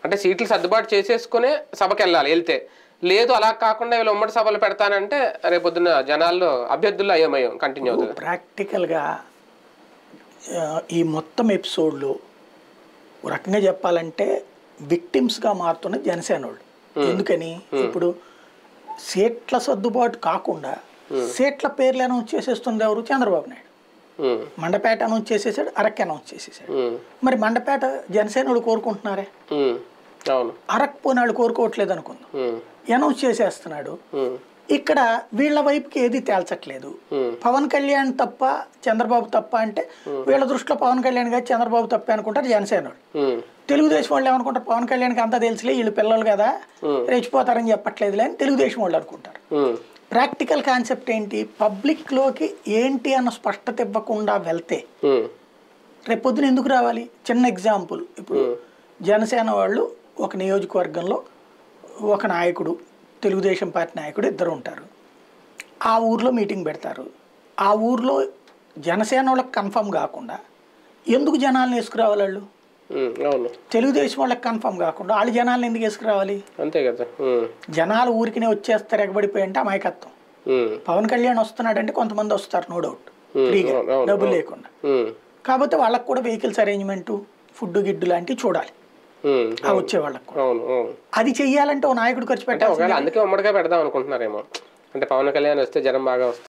అంటే సీట్లు సర్దుబాటు చేసేసుకునే సభకి వెళ్తే లేదు అలా కాకుండా వీళ్ళు ఉమ్మడి సభలు పెడతానంటే రేపొద్దున జనాల్లో అభ్యర్థుల్లో అయోమయం కంటిన్యూ అవుతుంది. ప్రాక్టికల్గా ఈ మొత్తం ఎపిసోడ్లో ఒక రకంగా చెప్పాలంటే విక్టిమ్స్గా మారుతున్న జనసేన వాళ్ళు. ఎందుకని ఇప్పుడు సీట్ల సర్దుబాటు కాకుండా సీట్ల పేర్లు అనౌన్స్ చేసేస్తుంది ఎవరు? చంద్రబాబు నాయుడు. మండపేట అనౌన్స్ చేసేసాడు, అరకు అనౌన్స్ చేసేసాడు. మరి మండపేట జనసేన వాళ్ళు కోరుకుంటున్నారే, అరకు పోని వాళ్ళు కోరుకోవట్లేదు అనుకుందాం. అనౌన్స్ చేసేస్తున్నాడు. ఇక్కడ వీళ్ళ వైపుకి ఏది తేల్చట్లేదు. పవన్ కళ్యాణ్ తప్ప చంద్రబాబు తప్ప అంటే వీళ్ళ దృష్టిలో పవన్ కళ్యాణ్ గారు చంద్రబాబు తప్పే అనుకుంటారు జనసేన వాళ్ళు. తెలుగుదేశం వాళ్ళు ఏమనుకుంటారు? పవన్ కళ్యాణ్కి అంతా తెలుసులే, వీళ్ళు పిల్లలు కదా రెచ్చిపోతారని చెప్పట్లేదులే అని తెలుగుదేశం వాళ్ళు అనుకుంటారు. ప్రాక్టికల్ కాన్సెప్ట్ ఏంటి? పబ్లిక్లోకి ఏంటి అన్న స్పష్టత ఇవ్వకుండా వెళ్తే రేపొద్దున ఎందుకు రావాలి? చిన్న ఎగ్జాంపుల్, ఇప్పుడు జనసేన వాళ్ళు ఒక నియోజకవర్గంలో ఒక నాయకుడు, తెలుగుదేశం పార్టీ నాయకుడు ఇద్దరు ఉంటారు. ఆ ఊర్లో మీటింగ్ పెడతారు. ఆ ఊర్లో జనసేన వాళ్ళకి కన్ఫర్మ్ కాకుండా ఎందుకు జనాలను వేసుకురావాలి? వాళ్ళు తెలుగుదేశం వాళ్ళకి కన్ఫర్మ్ కాకుండా వాళ్ళు జనాలను ఎందుకు వేసుకురావాలి? అంతే కదా. జనాలు ఊరికినే వచ్చేస్తారు ఎగబడిపోయి అంటే అమాయకత్వం. పవన్ కళ్యాణ్ వస్తున్నాడంటే కొంతమంది వస్తారు, నో డౌట్, ఫ్రీగా డబ్బులు లేకుండా. కాకపోతే వాళ్ళకు కూడా వెహికల్స్ అరేంజ్మెంట్, ఫుడ్ గిడ్డు లాంటివి చూడాలి ఆ వచ్చే వాళ్ళకు. అది చెయ్యాలంటే ఓ నాయకుడు ఖర్చు పెట్టాలి. అందుకే ఉమ్మడిగా పెడదాం అనుకుంటున్నారేమో, అంటే పవన్ కళ్యాణ్ వస్తే జనం బాగా వస్తారు.